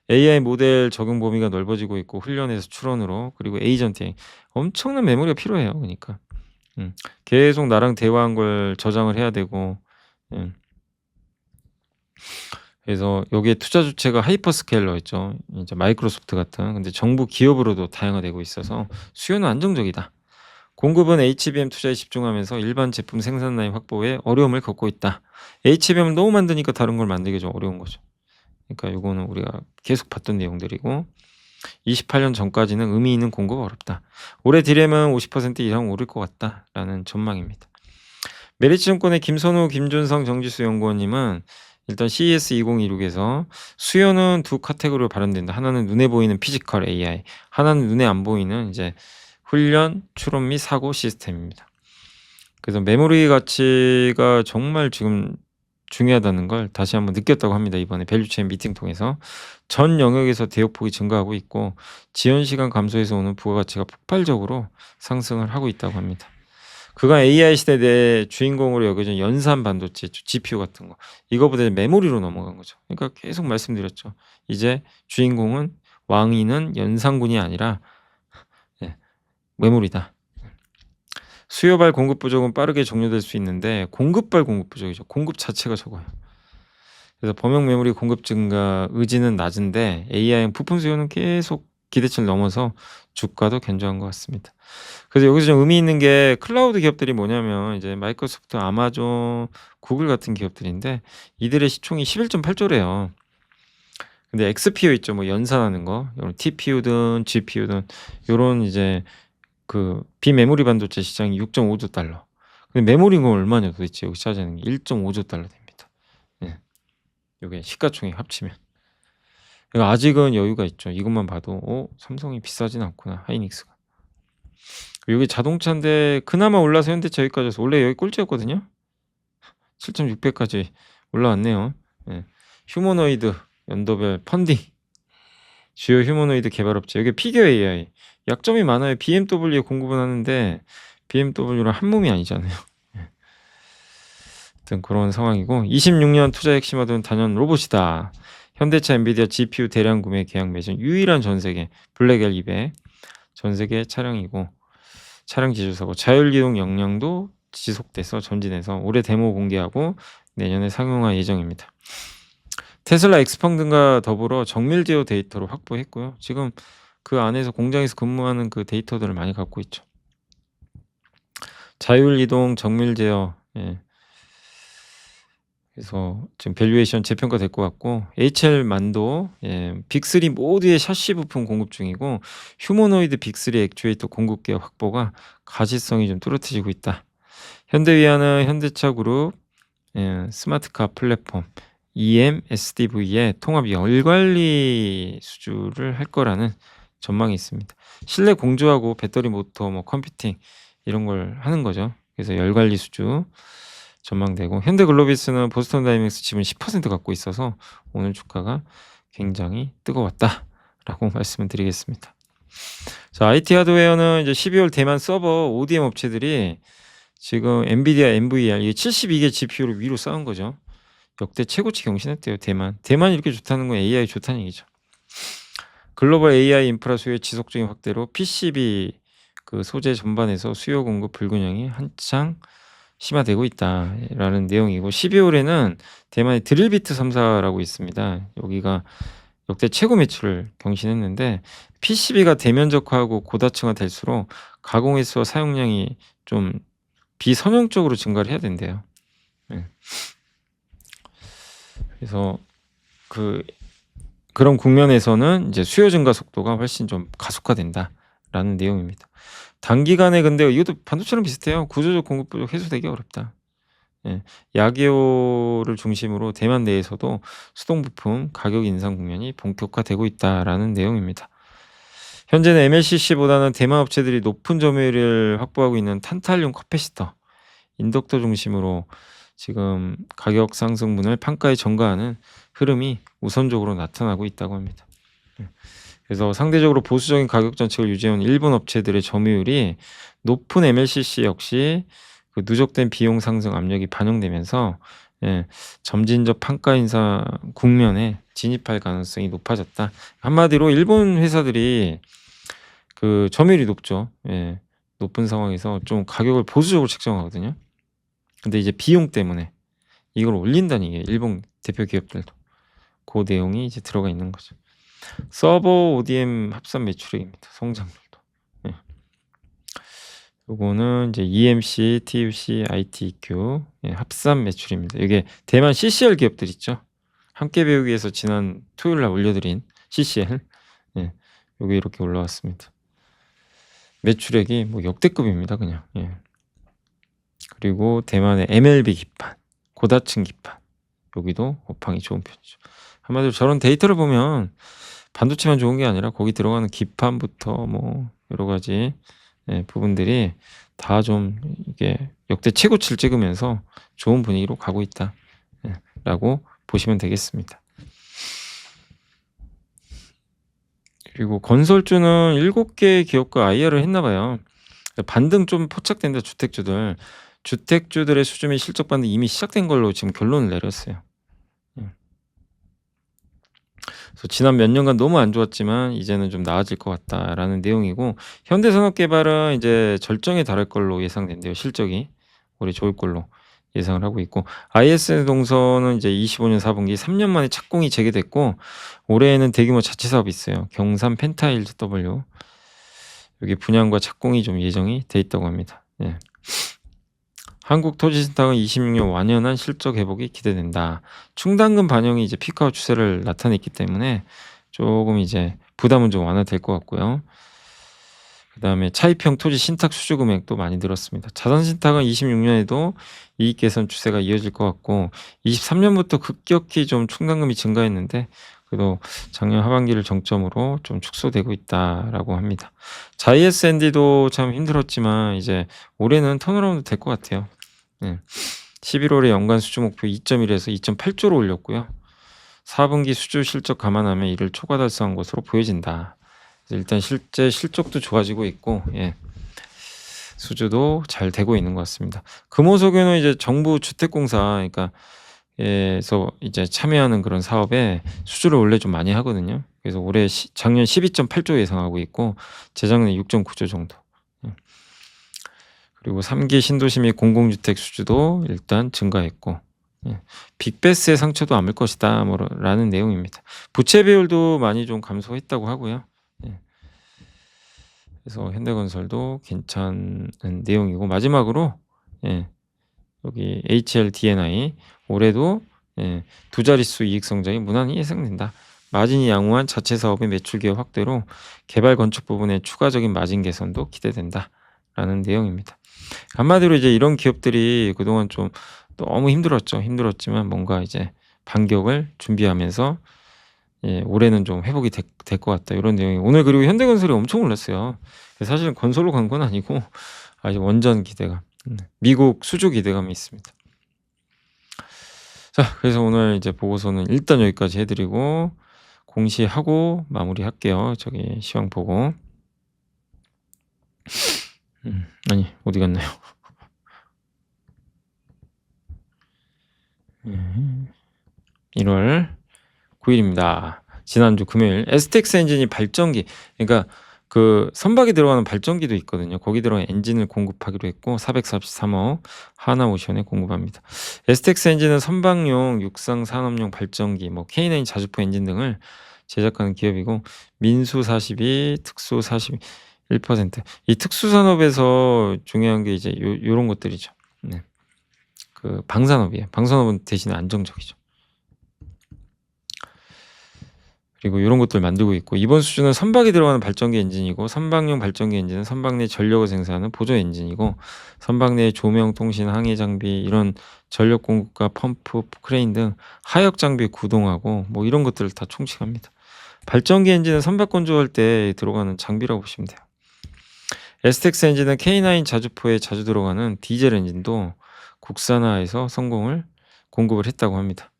AI 모델 적용 범위가 넓어지고 있고 훈련에서 출원으로, 그리고 에이전팅, 엄청난 메모리가 필요해요. 그러니까 계속 나랑 대화한 걸 저장을 해야 되고, 그래서 여기에 투자 주체가 하이퍼스케일러였죠. 이제 마이크로소프트 같은. 근데 정부 기업으로도 다양화되고 있어서 수요는 안정적이다. 공급은 HBM 투자에 집중하면서 일반 제품 생산 라인 확보에 어려움을 겪고 있다. HBM을 너무 만드니까 다른 걸 만들기 좀 어려운 거죠. 그러니까 요거는 우리가 계속 봤던 내용들이고 28년 전까지는 의미 있는 공급이 어렵다. 올해 디램은 50% 이상 오를 것 같다라는 전망입니다. 메리츠증권의 김선우, 김준성, 정지수 연구원님은 일단 CES 2026에서 수요는 두 카테고리로 발현된다. 하나는 눈에 보이는 피지컬 AI, 하나는 눈에 안 보이는 이제 훈련, 추론 및 사고 시스템입니다. 그래서 메모리 가치가 정말 지금 중요하다는 걸 다시 한번 느꼈다고 합니다. 이번에 밸류체인 미팅 통해서 전 영역에서 대역폭이 증가하고 있고 지연 시간 감소에서 오는 부가가치가 폭발적으로 상승을 하고 있다고 합니다. 그간 AI 시대 내 주인공으로 여겨진 연산 반도체, GPU 같은 거 이거보다 메모리로 넘어간 거죠. 그러니까 계속 말씀드렸죠. 이제 주인공은 왕위는 연산군이 아니라 메모리다. 수요발 공급 부족은 빠르게 종료될 수 있는데 공급발 공급 부족이죠. 공급 자체가 적어요. 그래서 범용 메모리 공급 증가 의지는 낮은데 AI는 부품 수요는 계속 기대치를 넘어서 주가도 견조한 것 같습니다. 그래서 여기서 좀 의미 있는 게 클라우드 기업들이 뭐냐면 이제 마이크로소프트, 아마존, 구글 같은 기업들인데 이들의 시총이 11.8조래요. 근데 XPU 있죠. 뭐 연산하는 거, 이런 TPU든 GPU든 요런 이제 그 비메모리 반도체 시장이 6.5조 달러. 근데 메모리가 얼마냐 도대체 여기 찾아내는 게 1.5조 달러 됩니다. 예. 요게 시가총액 합치면. 그러니까 아직은 여유가 있죠. 이것만 봐도 삼성이 비싸진 않구나. 하이닉스가. 여기 자동차인데 그나마 올라서 현대차 여기까지 와서 원래 여기 꼴찌였거든요. 7,600까지 올라왔네요. 예. 휴머노이드 연도별 펀딩. 주요 휴머노이드 개발업체. 여기 피겨 AI. 약점이 많아요. BMW에 공급은 하는데 BMW랑 한 몸이 아니잖아요. 하여튼 그런 상황이고 26년 투자 핵심하던 단연 로봇이다. 현대차 엔비디아 GPU 대량 구매 계약 맺은 유일한 전세계 블랙 L 200 전세계 차량이고 차량 지주사고 자율기동 역량도 지속돼서 전진해서 올해 데모 공개하고 내년에 상용화 예정입니다. 테슬라 엑스펑 등과 더불어 정밀 제어 데이터를 확보했고요. 지금 그 안에서 공장에서 근무하는 그 데이터들을 많이 갖고 있죠. 자율이동 정밀 제어. 예. 그래서 지금 밸류에이션 재평가 될 것 같고 HL 만도 빅3 모두의 샤시 부품 공급 중이고 휴머노이드 빅3 액추에이터 공급 계약 확보가 가시성이 좀 뚜렷해지고 있다. 현대위아는 현대차 그룹 스마트카 플랫폼 EM-SDV의 통합 열관리 수주를 할 거라는 전망이 있습니다. 실내 공조하고 배터리 모터, 뭐 컴퓨팅 이런 걸 하는 거죠. 그래서 열관리 수주 전망되고 현대글로비스는 보스턴 다이내믹스 지분 10% 갖고 있어서 오늘 주가가 굉장히 뜨거웠다라고 말씀을 드리겠습니다. 자, IT 하드웨어는 이제 12월 대만 서버 ODM 업체들이 지금 엔비디아 NVR 이게 72개 GPU를 위로 쌓은 거죠. 역대 최고치 경신했대요. 대만 이렇게 좋다는 건 AI 좋다는 얘기죠. 글로벌 AI 인프라 수요의 지속적인 확대로 PCB 그 소재 전반에서 수요 공급 불균형이 한창 심화되고 있다라는 내용이고 12월에는 대만의 드릴비트 3사라고 있습니다. 여기가 역대 최고 매출을 경신했는데 PCB가 대면적화하고 고다층화 될수록 가공에서 사용량이 좀 비선형적으로 증가를 해야 된대요. 그래서 그런 국면에서는 이제 수요 증가 속도가 훨씬 좀 가속화된다라는 내용입니다. 단기간에 근데 이것도 반도체랑 비슷해요. 구조적 공급 부족 해소되기 어렵다. 야기호를 중심으로 대만 내에서도 수동 부품 가격 인상 국면이 본격화되고 있다라는 내용입니다. 현재는 MLCC보다는 대만 업체들이 높은 점유율을 확보하고 있는 탄탈륨 커패시터, 인덕터 중심으로 지금 가격 상승분을 판가에 전가하는 흐름이 우선적으로 나타나고 있다고 합니다. 그래서 상대적으로 보수적인 가격 정책을 유지해온 일본 업체들의 점유율이 높은 MLCC 역시 그 누적된 비용 상승 압력이 반영되면서 점진적 판가 인상 국면에 진입할 가능성이 높아졌다. 한마디로 일본 회사들이 그 점유율이 높죠. 높은 상황에서 좀 가격을 보수적으로 책정하거든요. 근데 이제 비용 때문에 이걸 올린다는 게 일본 대표 기업들도. 그 내용이 이제 들어가 있는 거죠. 서버 ODM 합산 매출액입니다. 성장률도. 예. 요거는 이제 EMC, TUC, ITEQ 예, 합산 매출입니다. 이게 대만 CCL 기업들 있죠. 함께 배우기에서 지난 토요일 날 올려드린 CCL 예, 요게 이렇게 올라왔습니다. 매출액이 뭐 역대급입니다, 그냥. 예. 그리고 대만의 MLB 기판, 고다층 기판 여기도 업황이 좋은 편이죠. 한마디로 저런 데이터를 보면 반도체만 좋은 게 아니라 거기 들어가는 기판부터 뭐 여러 가지 예, 부분들이 다 좀 이게 역대 최고치를 찍으면서 좋은 분위기로 가고 있다. 예, 라고 보시면 되겠습니다. 그리고 건설주는 7개 기업과 IR을 했나 봐요. 반등 좀 포착된다 주택주들. 주택주들의 수주 및 실적 반등 이미 시작된 걸로 지금 결론을 내렸어요. 그래서 지난 몇 년간 너무 안 좋았지만 이제는 좀 나아질 것 같다라는 내용이고 현대산업개발은 이제 절정에 달할 걸로 예상된대요. 실적이 올해 좋을 걸로 예상을 하고 있고 IS동선은 이제 25년 4분기 3년 만에 착공이 재개됐고 올해에는 대규모 자체 사업이 있어요. 경산 펜타일즈 W 여기 분양과 착공이 좀 예정이 돼 있다고 합니다. 예. 한국토지신탁은 26년 완연한 실적 회복이 기대된다. 충당금 반영이 이제 피크아웃 추세를 나타냈기 때문에 조금 이제 부담은 좀 완화될 것 같고요. 그다음에 차입형 토지 신탁 수주 금액도 많이 늘었습니다. 자산 신탁은 26년에도 이익 개선 추세가 이어질 것 같고 23년부터 급격히 좀 충당금이 증가했는데 그래도 작년 하반기를 정점으로 좀 축소되고 있다라고 합니다. 자이에스앤디도 참 힘들었지만 이제 올해는 턴어라운드 될 것 같아요. 네. 11월에 연간 수주 목표 2.1에서 2.8조로 올렸고요. 4분기 수주 실적 감안하면 이를 초과 달성한 것으로 보여진다. 일단 실제 실적도 좋아지고 있고 예. 수주도 잘 되고 있는 것 같습니다. 금호석유는 이제 정부 주택공사 그러니까 에서 이제 참여하는 그런 사업에 수주를 원래 좀 많이 하거든요. 그래서 올해 작년 12.8조 예상하고 있고 재작년에 6.9조 정도. 예. 그리고 3기 신도시 및 공공주택 수주도 일단 증가했고 예. 빅베스의 상처도 안을 것이다 라는 내용입니다. 부채 비율도 많이 좀 감소했다고 하고요. 예. 그래서 현대건설도 괜찮은 내용이고 마지막으로 예. 여기 HLDNI 올해도 예, 두 자릿수 이익 성장이 무난히 예상된다. 마진이 양호한 자체 사업의 매출 기여 확대로 개발 건축 부분의 추가적인 마진 개선도 기대된다. 라는 내용입니다. 한마디로 이제 이런 기업들이 그동안 좀 너무 힘들었죠. 힘들었지만 뭔가 이제 반격을 준비하면서 예, 올해는 좀 회복이 될 것 같다. 이런 내용이 오늘 그리고 현대건설이 엄청 올랐어요. 사실은 건설로 간 건 아니고 아주 원전 기대감. 미국 수주 기대감이 있습니다. 자, 그래서 오늘 이제 보고서는 일단 여기까지 해드리고 공시하고 마무리할게요. 저기 시황 보고. 아니 어디 갔나요? 1월 9일입니다. 지난주 금요일 STX 엔진이 발전기 그러니까 그 선박에 들어가는 발전기도 있거든요. 거기 들어간 엔진을 공급하기로 했고 443억 하나오션에 공급합니다. STX 엔진은 선박용, 육상 산업용 발전기, 뭐 K9 자주포 엔진 등을 제작하는 기업이고 민수 42, 특수 41%. 이 특수 산업에서 중요한 게 이제 요런 것들이죠. 네. 그 방산업이에요. 방산업은 대신에 안정적이죠. 그리고 이런 것들 만들고 있고 이번 수준은 선박에 들어가는 발전기 엔진이고 선박용 발전기 엔진은 선박 내 전력을 생산하는 보조 엔진이고 선박 내 조명, 통신, 항해 장비 이런 전력 공급과 펌프, 크레인 등 하역 장비 구동하고 뭐 이런 것들을 다 총칭합니다. 발전기 엔진은 선박 건조할 때 들어가는 장비라고 보시면 돼요. STX 엔진은 K9 자주포에 자주 들어가는 디젤 엔진도 국산화해서 공급을 했다고 합니다.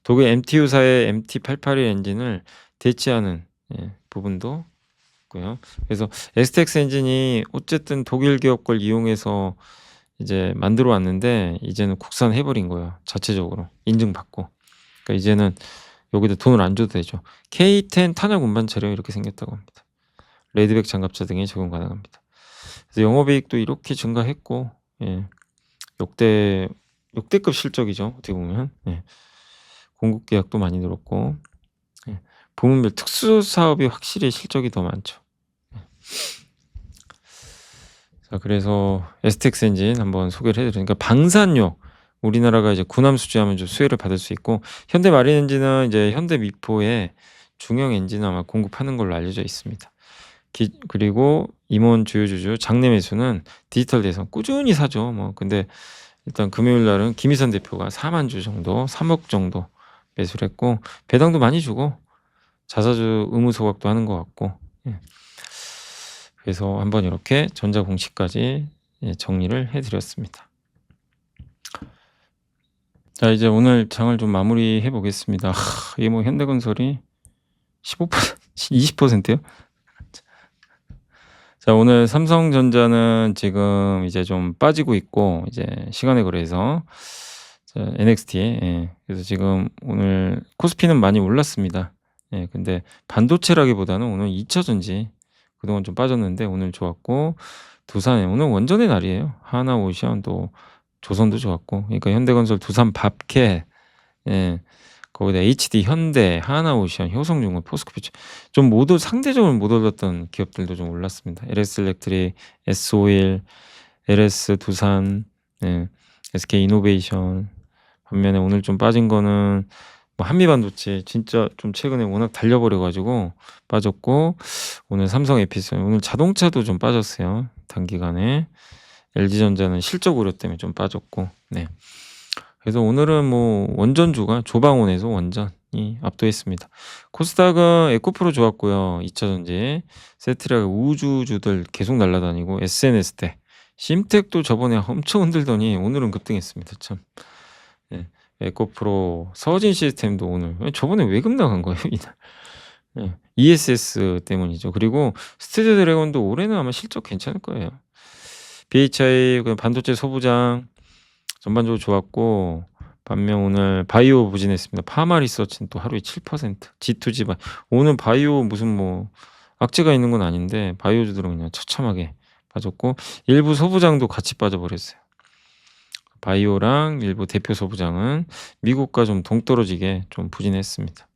독일 MTU사의 MT881 엔진을 대체하는 부분도 있고요. 그래서 STX 엔진이 어쨌든 독일 기업 걸 이용해서 이제 만들어 왔는데 이제는 국산해 버린 거예요. 자체적으로 인증받고. 그러니까 이제는 여기다 돈을 안 줘도 되죠. K10 탄약 운반 차량 이렇게 생겼다고 합니다. 레드백 장갑차 등에 적용 가능합니다. 그래서 영업이익도 이렇게 증가했고 예. 역대급 실적이죠. 어떻게 보면. 예. 공급 계약도 많이 늘었고 부문별 특수 사업이 확실히 실적이 더 많죠. 자, 그래서 STX 엔진 한번 소개를 해드리니까 방산용 우리나라가 이제 군함 수주하면 좀 수혜를 받을 수 있고, 현대 마린 엔진은 이제 현대 미포에 중형 엔진 아마 공급하는 걸로 알려져 있습니다. 그리고 임원 주요주주 장내 매수는 디지털 대선 꾸준히 사죠. 뭐 근데 일단 금요일 날은 김희선 대표가 4만 주 정도, 3억 정도 매수를 했고, 배당도 많이 주고 자사주 의무 소각도 하는 것 같고, 그래서 한번 이렇게 전자 공시까지 정리를 해드렸습니다. 자, 이제 오늘 장을 좀 마무리해 보겠습니다. 이게 뭐 현대건설이 15%, 20%요? 자, 오늘 삼성전자는 지금 이제 좀 빠지고 있고, 이제 시간에 거래해서 NXT, 그래서 지금 오늘 코스피는 많이 올랐습니다. 근데 반도체라기보다는 오늘 2차전지 그동안 좀 빠졌는데 오늘 좋았고, 두산에 오늘 원전의 날이에요. 하나오션 또 조선도 좋았고, 그러니까 현대건설, 두산, 밥캣, 거기다 HD 현대, 하나오션, 효성중공, 포스코퓨처 좀 상대적으로 못 올랐던 기업들도 좀 올랐습니다. LS 일렉트릭, S-오일, LS 두산, SK 이노베이션. 반면에 오늘 좀 빠진 거는 뭐 한미반도체, 진짜 좀 최근에 워낙 달려버려가지고 빠졌고, 오늘 삼성 에피슨, 오늘 자동차도 좀 빠졌어요. 단기간에. LG전자는 실적 우려 때문에 좀 빠졌고, 그래서 오늘은 뭐 원전주가 조방원에서 원전이 압도했습니다. 코스닥은 에코프로 좋았고요. 2차전지, 세트리아가 우주주들 계속 날아다니고, SNS 때 심텍도 저번에 엄청 흔들더니 오늘은 급등했습니다. 참. 에코프로, 서진 시스템도 오늘 저번에 왜 급락한 거예요 이날? ESS 때문이죠. 그리고 스튜디오 드래곤도 올해는 아마 실적 괜찮을 거예요. BHI 반도체 소부장 전반적으로 좋았고, 반면 오늘 바이오 부진했습니다. 파마 리서치는 또 하루에 7%, G2G 오늘 바이오 무슨 뭐 악재가 있는 건 아닌데 바이오주들은 그냥 처참하게 빠졌고, 일부 소부장도 같이 빠져버렸어요. 바이오랑 일부 대표 소부장은 미국과 좀 동떨어지게 좀 부진했습니다.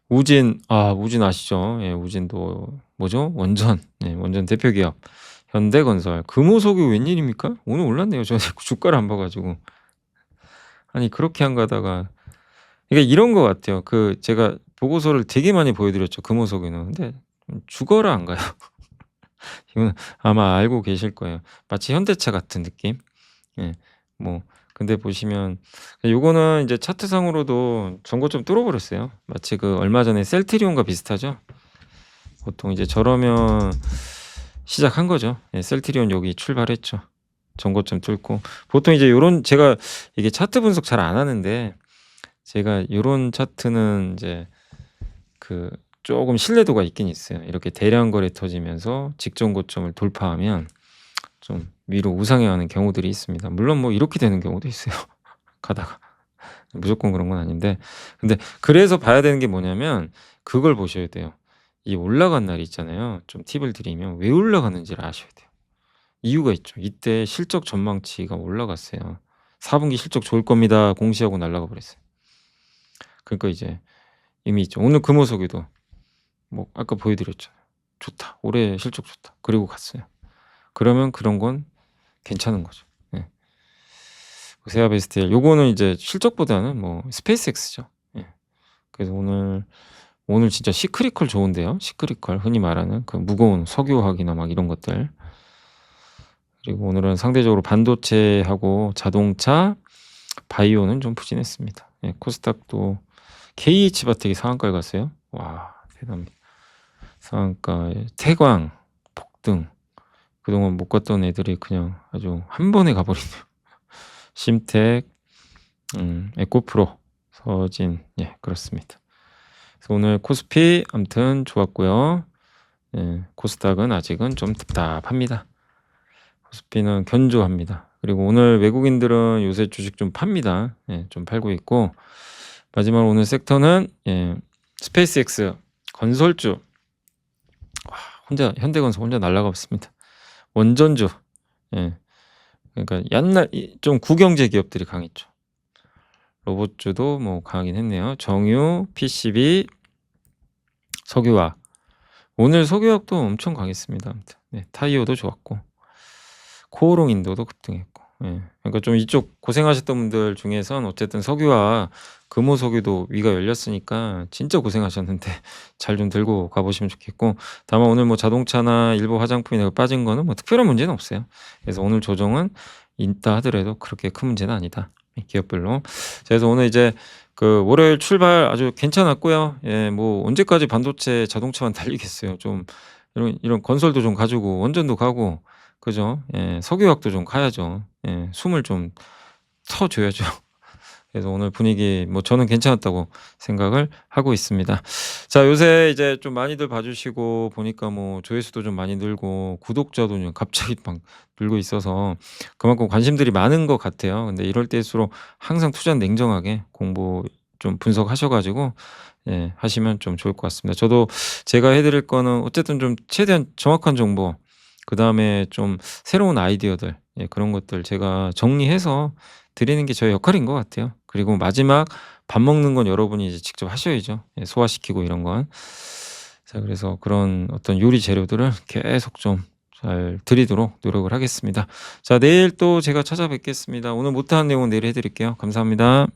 우진 아시죠? 우진도 뭐죠? 원전 대표 기업 현대건설. 금호석유 웬일입니까? 오늘 올랐네요. 저 주가를 안 봐가지고. 아니 그렇게 한 거다가, 그러니까 이런 거 같아요. 제가 보고서를 되게 많이 보여드렸죠. 금호석유는. 근데 죽어라 안 가요. 이건 아마 알고 계실 거예요. 마치 현대차 같은 느낌. 뭐 근데 보시면 요거는 이제 차트상으로도 전고점 뚫어버렸어요. 마치 얼마 전에 셀트리온과 비슷하죠. 보통 이제 저러면 시작한 거죠. 셀트리온 여기 출발했죠. 전고점 뚫고. 보통 이제 제가 이게 차트 분석 잘 안 하는데, 제가 요런 차트는 이제 조금 신뢰도가 있긴 있어요. 이렇게 대량 거래 터지면서 직전 고점을 돌파하면 좀 위로 우상향하는 경우들이 있습니다. 물론 뭐 이렇게 되는 경우도 있어요. 가다가 무조건 그런 건 아닌데, 근데 그래서 봐야 되는 게 뭐냐면 그걸 보셔야 돼요. 이 올라간 날이 있잖아요. 좀 팁을 드리면 왜 올라가는지를 아셔야 돼요. 이유가 있죠. 이때 실적 전망치가 올라갔어요. 4분기 실적 좋을 겁니다 공시하고 날아가 버렸어요. 그러니까 이제 이미 있죠. 오늘 금호석유도 뭐 아까 보여드렸죠. 좋다, 올해 실적 좋다, 그리고 갔어요. 그러면 그런 건 괜찮은 거죠. 세아베스텔 요거는 이제 실적보다는 뭐 스페이스X죠. 그래서 오늘 진짜 시크릿컬 좋은데요. 시크릿컬 흔히 말하는 무거운 석유화학이나 막 이런 것들. 그리고 오늘은 상대적으로 반도체하고 자동차, 바이오는 좀 부진했습니다. 코스닥도 KH바텍이 상한가에 갔어요. 와, 대단합니다. 상한가에 태광, 폭등. 그동안 못 갔던 애들이 그냥 아주 한 번에 가버리네요. 심텍, 에코프로, 서진, 그렇습니다. 그래서 오늘 코스피 아무튼 좋았고요. 코스닥은 아직은 좀 답답합니다. 코스피는 견조합니다. 그리고 오늘 외국인들은 요새 주식 좀 팝니다. 좀 팔고 있고, 마지막으로 오늘 섹터는 스페이스X 건설주, 현대건설 혼자 날아가 있습니다. 원전주, 그러니까 옛날 좀 구경제 기업들이 강했죠. 로봇주도 뭐 강하긴 했네요. 정유, PCB, 석유화학. 오늘 석유화학도 엄청 강했습니다. 아무튼. 네, 타이어도 좋았고. 코오롱 인도도 급등했고. 예. 그러니까 좀 이쪽 고생하셨던 분들 중에선 어쨌든 석유와 금호석유도 위가 열렸으니까 진짜 고생하셨는데 잘 좀 들고 가보시면 좋겠고, 다만 오늘 뭐 자동차나 일부 화장품이 빠진 거는 뭐 특별한 문제는 없어요. 그래서 오늘 조정은 있다 하더라도 그렇게 큰 문제는 아니다. 기업별로. 그래서 오늘 이제 그 월요일 출발 아주 괜찮았고요. 예, 뭐 언제까지 반도체 자동차만 달리겠어요. 좀 이런 건설도 좀 가지고 원전도 가고 그죠? 예, 석유화학도 좀 가야죠. 예, 숨을 좀 터줘야죠. 그래서 오늘 분위기 뭐 저는 괜찮았다고 생각을 하고 있습니다. 자, 요새 이제 좀 많이들 봐주시고 보니까 뭐 조회수도 좀 많이 늘고 구독자도 좀 갑자기 막 늘고 있어서 그만큼 관심들이 많은 것 같아요. 근데 이럴 때일수록 항상 투자는 냉정하게 공부 좀 분석하셔가지고 예, 하시면 좀 좋을 것 같습니다. 저도 제가 해드릴 거는 어쨌든 좀 최대한 정확한 정보, 그 다음에 좀 새로운 아이디어들, 예, 그런 것들 제가 정리해서 드리는 게 저의 역할인 것 같아요. 그리고 마지막 밥 먹는 건 여러분이 이제 직접 하셔야죠. 예, 소화시키고 이런 건. 자, 그래서 그런 어떤 요리 재료들을 계속 좀 잘 드리도록 노력을 하겠습니다. 자, 내일 또 제가 찾아뵙겠습니다. 오늘 못한 내용은 내일 해드릴게요. 감사합니다.